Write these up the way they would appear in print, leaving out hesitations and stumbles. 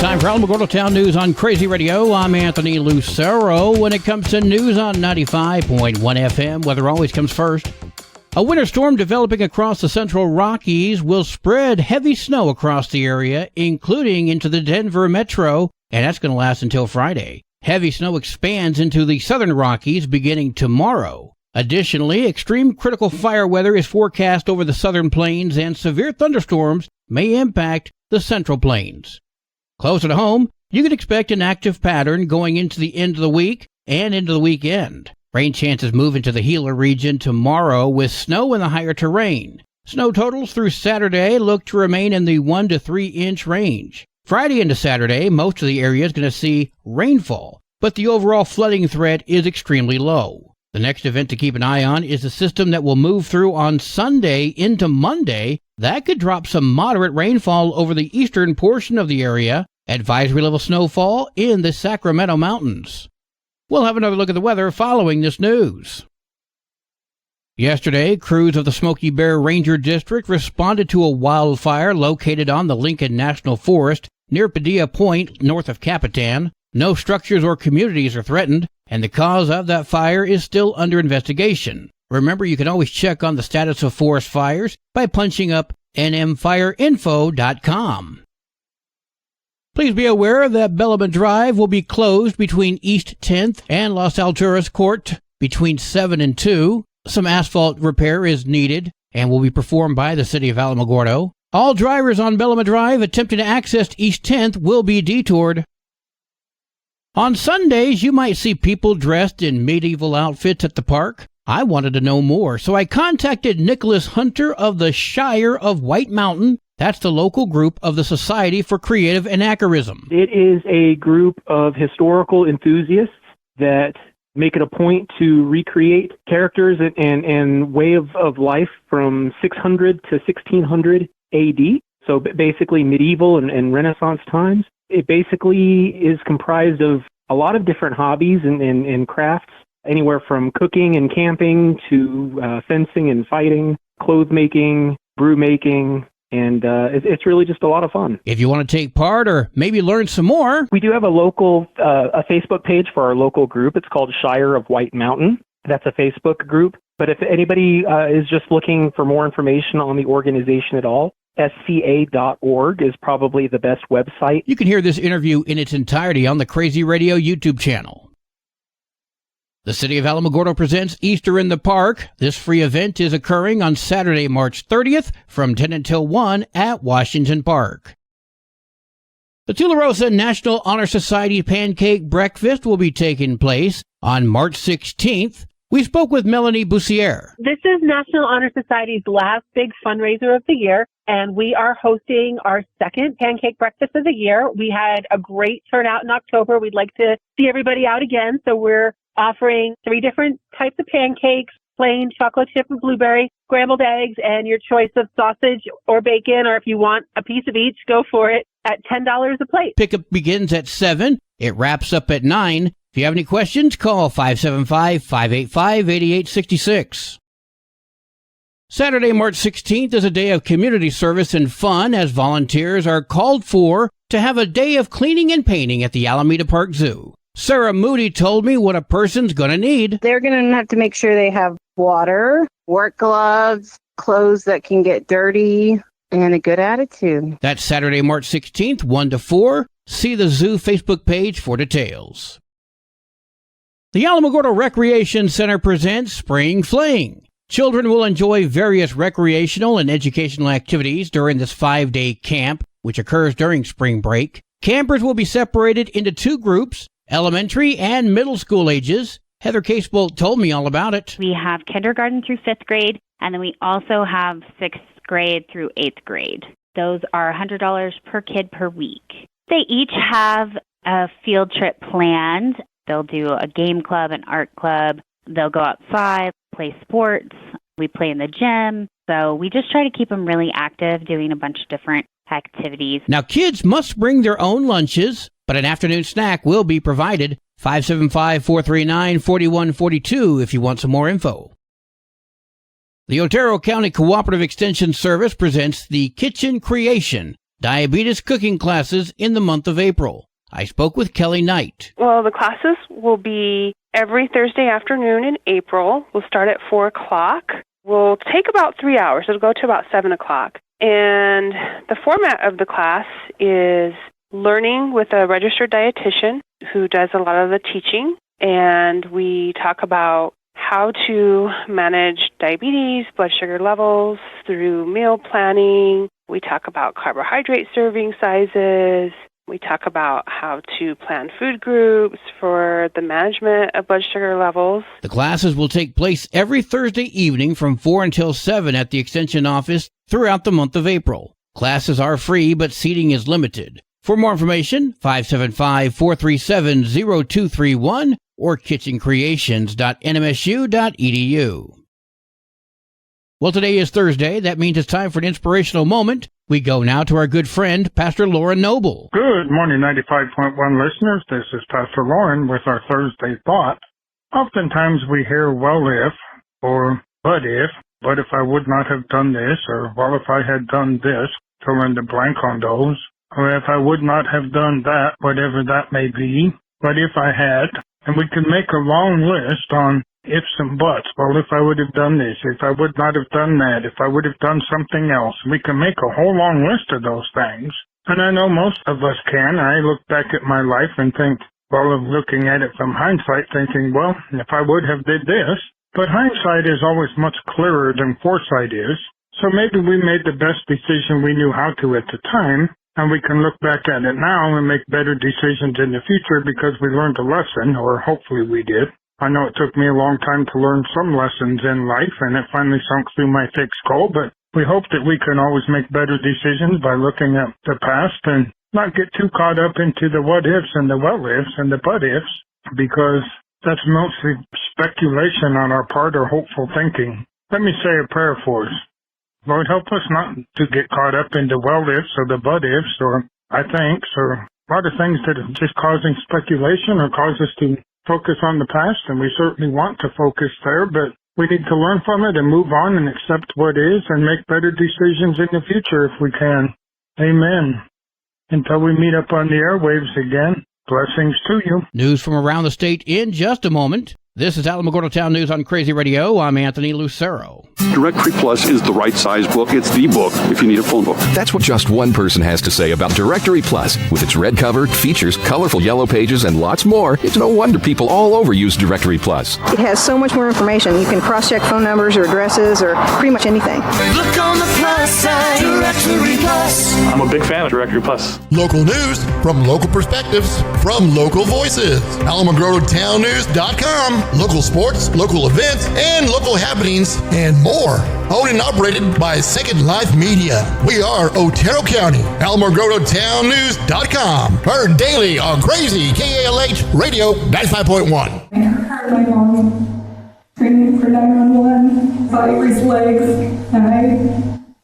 Time for Alamogordo Town News on Crazy Radio. I'm Anthony Lucero. When it comes to news on 95.1 FM, weather always comes first. A winter storm developing across the central Rockies will spread heavy snow across the area, including into the Denver metro, and that's going to last until Friday. Heavy snow expands into the southern Rockies beginning tomorrow. Additionally, extreme critical fire weather is forecast over the southern plains, and severe thunderstorms may impact the central plains. Closer to home, you can expect an active pattern going into the end of the week and into the weekend. Rain chances move into the Gila region tomorrow with snow in the higher terrain. Snow totals through Saturday look to remain in the 1 to 3 inch range. Friday into Saturday, most of the area is going to see rainfall, but the overall flooding threat is extremely low. The next event to keep an eye on is the system that will move through on Sunday into Monday. That could drop some moderate rainfall over the eastern portion of the area. Advisory level snowfall in the Sacramento Mountains. We'll have another look at the weather following this news. Yesterday, crews of the Smoky Bear Ranger District responded to a wildfire located on the Lincoln National Forest near Padilla Point, north of Capitan. No structures or communities are threatened, and the cause of that fire is still under investigation. Remember, you can always check on the status of forest fires by punching up nmfireinfo.com. Please be aware that Bellman Drive will be closed between East 10th and Los Alturas Court between 7 and 2. Some asphalt repair is needed and will be performed by the City of Alamogordo. All drivers on Bellman Drive attempting to access East 10th will be detoured. On Sundays, you might see people dressed in medieval outfits at the park. I wanted to know more, so I contacted Nicholas Hunter of the Shire of White Mountain. That's the local group of the Society for Creative Anachronism. It is a group of historical enthusiasts that make it a point to recreate characters and way of life from 600 to 1600 AD, so basically medieval and Renaissance times. It basically is comprised of a lot of different hobbies and crafts, anywhere from cooking and camping to fencing and fighting, clothes making, brew making, and it's really just a lot of fun. If you want to take part or maybe learn some more, we do have a local a Facebook page for our local group. It's called Shire of White Mountain. That's a Facebook group. But if anybody is just looking for more information on the organization at all, SCA.org is probably the best website. You can hear this interview in its entirety on the Crazy Radio YouTube channel. The City of Alamogordo presents Easter in the Park. This free event is occurring on Saturday, March 30th from 10 until 1 at Washington Park. The Tularosa National Honor Society Pancake Breakfast will be taking place on March 16th. We spoke with Melanie Boussier. This is National Honor Society's last big fundraiser of the year, and we are hosting our second pancake breakfast of the year. We had a great turnout in October. We'd like to see everybody out again, so we're offering 3 different types of pancakes, plain chocolate chip and blueberry, scrambled eggs, and your choice of sausage or bacon, or if you want a piece of each, go for it, at $10 a plate. Pickup begins at 7. It wraps up at 9. If you have any questions, call 575-585-8866. Saturday, March 16th is a day of community service and fun as volunteers are called for to have a day of cleaning and painting at the Alameda Park Zoo. Sarah Moody told me what a person's going to need. They're going to have to make sure they have water, work gloves, clothes that can get dirty, and a good attitude. That's Saturday, March 16th, 1 to 4. See the zoo Facebook page for details. The Alamogordo Recreation Center presents Spring Fling. Children will enjoy various recreational and educational activities during this 5-day camp, which occurs during spring break. Campers will be separated into 2 groups, elementary and middle school ages. Heather Casebolt told me all about it. We have kindergarten through 5th grade, and then we also have 6th grade through 8th grade. Those are $100 per kid per week. They each have a field trip planned. They'll do a game club, an art club. They'll go outside, play sports. We play in the gym. So we just try to keep them really active, doing a bunch of different activities. Now, kids must bring their own lunches, but an afternoon snack will be provided. 575-439-4142 if you want some more info. The Otero County Cooperative Extension Service presents the Kitchen Creation. diabetes cooking classes in the month of April. I spoke with Kelly Knight. Well, the classes will be every Thursday afternoon in April. We'll start at 4 o'clock. We'll take about 3 hours. It'll go to about 7 o'clock. And the format of the class is learning with a registered dietitian who does a lot of the teaching. And we talk about how to manage diabetes, blood sugar levels through meal planning. We talk about carbohydrate serving sizes. We talk about how to plan food groups for the management of blood sugar levels. The classes will take place every Thursday evening from 4 until 7 at the Extension office throughout the month of April. Classes are free, but seating is limited. For more information, 575-437-0231 or kitchencreations.nmsu.edu. Well, today is Thursday. That means it's time for an inspirational moment. We go now to our good friend, Pastor Lauren Noble. Good morning, 95.1 listeners. This is Pastor Lauren with our Thursday thought. Oftentimes we hear, well, if, or but if I would not have done this, or well, if I had done this, fill in the blank on those, or if I would not have done that, whatever that may be, but if I had, and we can make a long list on ifs and buts. Well, if I would have done this, if I would not have done that, if I would have done something else, we can make a whole long list of those things. And I know most of us can. I look back at my life and think, well, of looking at it from hindsight, thinking, well, if I would have did this. But hindsight is always much clearer than foresight is. So maybe we made the best decision we knew how to at the time, and we can look back at it now and make better decisions in the future because we learned a lesson, or hopefully we did. I know it took me a long time to learn some lessons in life, and it finally sunk through my thick skull, but we hope that we can always make better decisions by looking at the past and not get too caught up into the what-ifs and the well-ifs and the but-ifs, because that's mostly speculation on our part or hopeful thinking. Let me say a prayer for us. Lord, help us not to get caught up in the well-ifs or the but-ifs or I thinks or a lot of things that are just causing speculation or cause us to focus on the past, and we certainly want to focus there, but we need to learn from it and move on and accept what is and make better decisions in the future if we can. Amen. Until we meet up on the airwaves again, blessings to you. News from around the state in just a moment. This is Alamogordo Town News on Crazy Radio. I'm Anthony Lucero. Directory Plus is the right size book. It's the book if you need a phone book. That's what just one person has to say about Directory Plus. With its red cover, features, colorful yellow pages, and lots more, it's no wonder people all over use Directory Plus. It has so much more information. You can cross-check phone numbers or addresses or pretty much anything. Look on the plus side, Directory Plus. I'm a big fan of Directory Plus. Local news from local perspectives from local voices. AlamogordoTownNews.com. Local sports, local events, and local happenings, and more. Owned and operated by Second Life Media. We are Otero County. AlamogordoTownNews.com. Heard daily on Crazy KALH Radio 95.1. I heard my mom screaming for 911. Thought he was legs, and I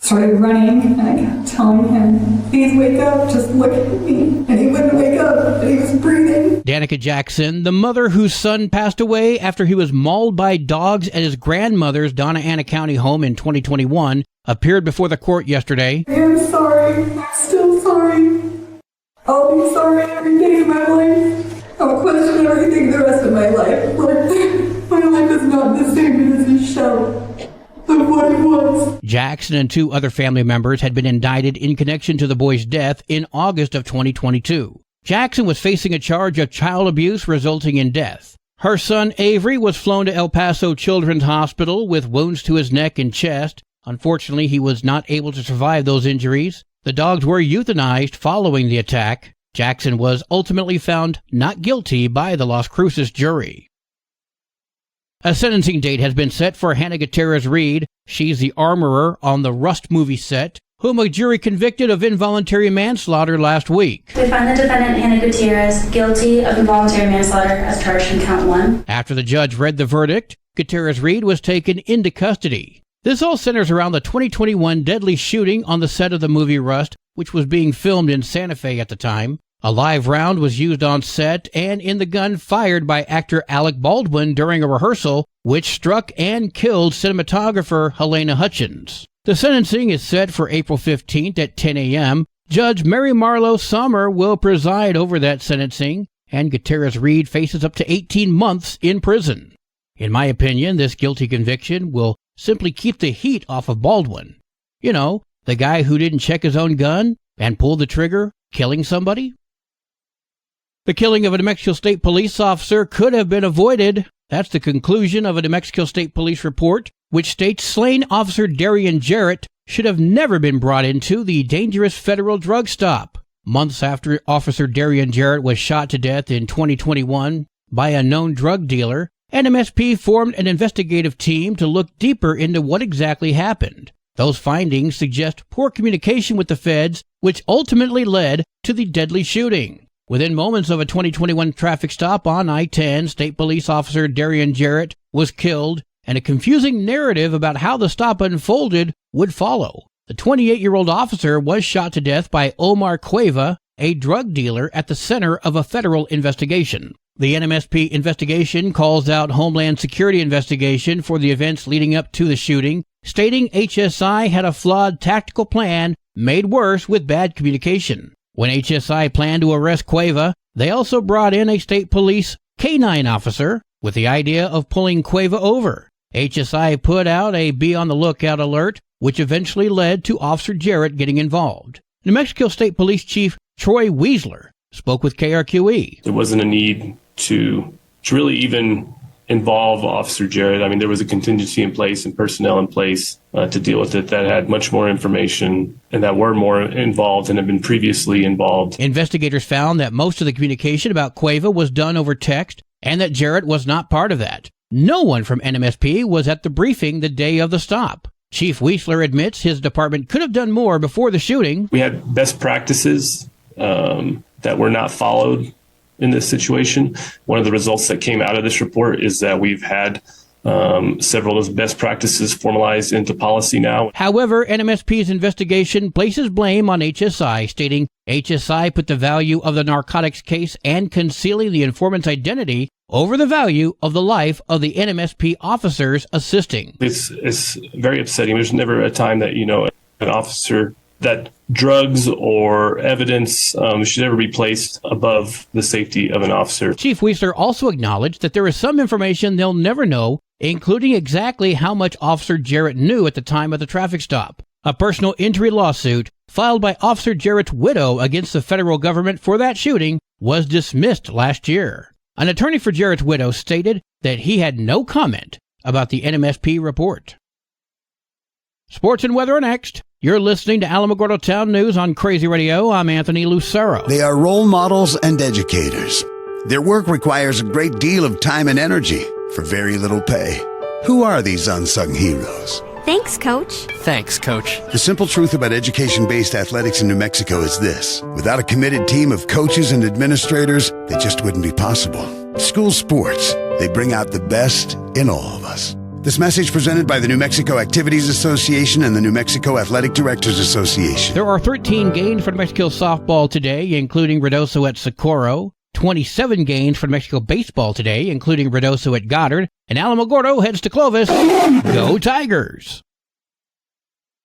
started running, and I kept telling him, please wake up, just look at me. And he wouldn't wake up, and he was breathing. Danica Jackson, the mother whose son passed away after he was mauled by dogs at his grandmother's Donna Ana County home in 2021, appeared before the court yesterday. I am sorry. I'm still sorry. I'll be sorry every day of my life. I'll question everything the rest of my life. But my life is not the same as a shell of what it was. Jackson and two other family members had been indicted in connection to the boy's death in August of 2022. Jackson was facing a charge of child abuse resulting in death. Her son Avery was flown to El Paso Children's Hospital with wounds to his neck and chest. Unfortunately, he was not able to survive those injuries. The dogs were euthanized following the attack. Jackson was ultimately found not guilty by the Las Cruces jury. A sentencing date has been set for Hannah Gutierrez-Reed. She's the armorer on the Rust movie set, whom a jury convicted of involuntary manslaughter last week. We find the defendant, Hannah Gutierrez, guilty of involuntary manslaughter as charged in count 1. After the judge read the verdict, Gutierrez-Reed was taken into custody. This all centers around the 2021 deadly shooting on the set of the movie Rust, which was being filmed in Santa Fe at the time. A live round was used on set and in the gun fired by actor Alec Baldwin during a rehearsal, which struck and killed cinematographer Helena Hutchins. The sentencing is set for April 15th at 10 a.m. Judge Mary Marlowe Sommer will preside over that sentencing, and Gutierrez-Reed faces up to 18 months in prison. In my opinion, this guilty conviction will simply keep the heat off of Baldwin. You know, the guy who didn't check his own gun and pulled the trigger, killing somebody. The killing of a New Mexico State police officer could have been avoided. That's the conclusion of a New Mexico State Police report, which states slain Officer Darian Jarrett should have never been brought into the dangerous federal drug stop. Months after Officer Darian Jarrett was shot to death in 2021 by a known drug dealer, NMSP formed an investigative team to look deeper into what exactly happened. Those findings suggest poor communication with the feds, which ultimately led to the deadly shooting. Within moments of a 2021 traffic stop on I-10, State Police Officer Darian Jarrett was killed, and a confusing narrative about how the stop unfolded would follow. The 28-year-old officer was shot to death by Omar Cueva, a drug dealer at the center of a federal investigation. The NMSP investigation calls out Homeland Security investigation for the events leading up to the shooting, stating HSI had a flawed tactical plan made worse with bad communication. When HSI planned to arrest Cueva, they also brought in a state police K-9 officer with the idea of pulling Cueva over. HSI put out a be on the lookout alert, which eventually led to Officer Jarrett getting involved. New Mexico State Police Chief Troy Weisler spoke with KRQE. There wasn't a need to really even involve Officer Jarrett. I mean, there was a contingency in place and personnel in place to deal with it that had much more information and that were more involved and had been previously involved. Investigators found that most of the communication about Cueva was done over text and that Jarrett was not part of that. No one from NMSP was at the briefing the day of the stop. Chief Weisler admits his department could have done more before the shooting. We had best practices that were not followed in this situation. One of the results that came out of this report is that we've had several of those best practices formalized into policy now. However, NMSP's investigation places blame on HSI, stating HSI put the value of the narcotics case and concealing the informant's identity over the value of the life of the NMSP officers assisting. It's very upsetting. There's never a time that, an officer, that drugs or evidence should ever be placed above the safety of an officer. Chief Weisler also acknowledged that there is some information they'll never know, including exactly how much Officer Jarrett knew at the time of the traffic stop. A personal injury lawsuit filed by Officer Jarrett's widow against the federal government for that shooting was dismissed last year. An attorney for Jarrett's widow stated that he had no comment about the NMSP report. Sports and weather are next. You're listening to Alamogordo Town News on Crazy Radio. I'm Anthony Lucero. They are role models and educators. Their work requires a great deal of time and energy for very little pay. Who are these unsung heroes? Thanks, Coach. Thanks, Coach. The simple truth about education-based athletics in New Mexico is this. Without a committed team of coaches and administrators, they just wouldn't be possible. School sports, they bring out the best in all of us. This message presented by the New Mexico Activities Association and the New Mexico Athletic Directors Association. There are 13 games for New Mexico softball today, including Ruidoso at Socorro. 27 games for New Mexico baseball today, including Ruidoso at Goddard. And Alamogordo heads to Clovis. Go Tigers!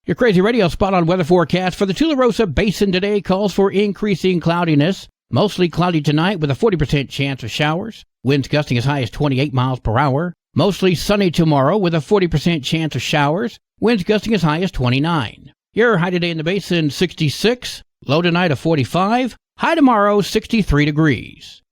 Your Crazy Radio spot-on weather forecast for the Tularosa Basin today calls for increasing cloudiness. Mostly cloudy tonight with a 40% chance of showers. Winds gusting as high as 28 miles per hour. Mostly sunny tomorrow with a 40% chance of showers. Winds gusting as high as 29. Your high today in the basin, 66. Low tonight of 45. High tomorrow, 63 degrees.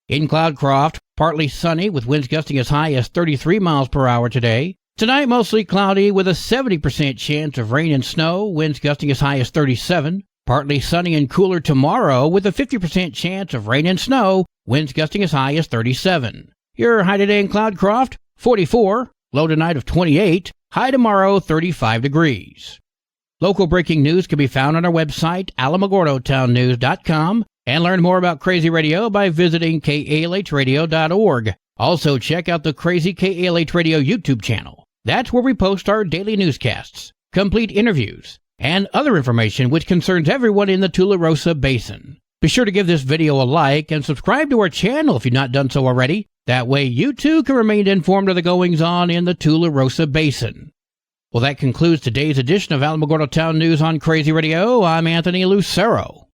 In Cloudcroft, partly sunny with winds gusting as high as 33 miles per hour today. Tonight, mostly cloudy with a 70% chance of rain and snow. Winds gusting as high as 37. Partly sunny and cooler tomorrow with a 50% chance of rain and snow. Winds gusting as high as 37. Your high today in Cloudcroft, 44, low tonight of 28, high tomorrow 35 degrees. Local breaking news can be found on our website, alamogordotownnews.com, and learn more about Crazy Radio by visiting kalhradio.org. Also, check out the Crazy KALH Radio YouTube channel. That's where we post our daily newscasts, complete interviews, and other information which concerns everyone in the Tularosa Basin. Be sure to give this video a like and subscribe to our channel if you've not done so already. That way you too can remain informed of the goings-on in the Tularosa Basin. Well, that concludes today's edition of Alamogordo Town News on Crazy Radio. I'm Anthony Lucero.